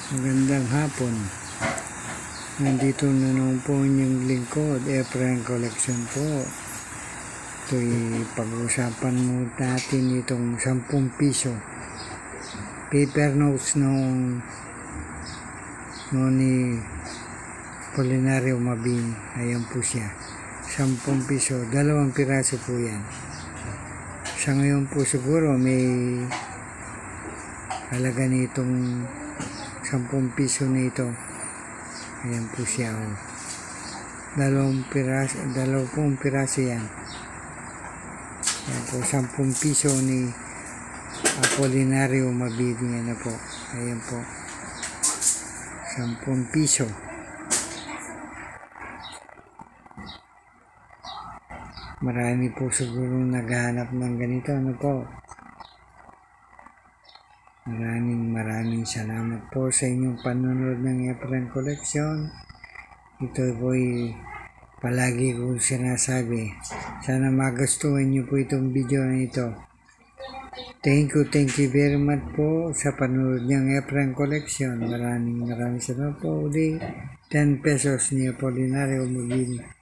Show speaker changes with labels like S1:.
S1: Magandang hapon. Nandito na naman po inyong lingkod, Efren Collection po. Ito'y pag-usapan mo natin itong 10 piso. Paper notes noong ni Apolinario Mabini. Ayan po siya. 10 piso. 2 piraso po yan. Sa ngayon po siguro may halaga nitong 10 piso na ito. Ayan po siya. 20 piraso yan. Ayan po, 10 piso ni Apolinario Mabini. Ano po. Ayan po. 10 piso. Marami po siguro naghahanap ng ganito. Ano po. Maraming salamat po sa inyong panonood ng Efren Collection. Ito po'y palagi kong sinasabi. Sana magustuhan niyo po itong video na ito. Thank you very much po sa panonood ng Efren Collection. Maraming salamat po. 10 pesos ni Apolinario Mabini.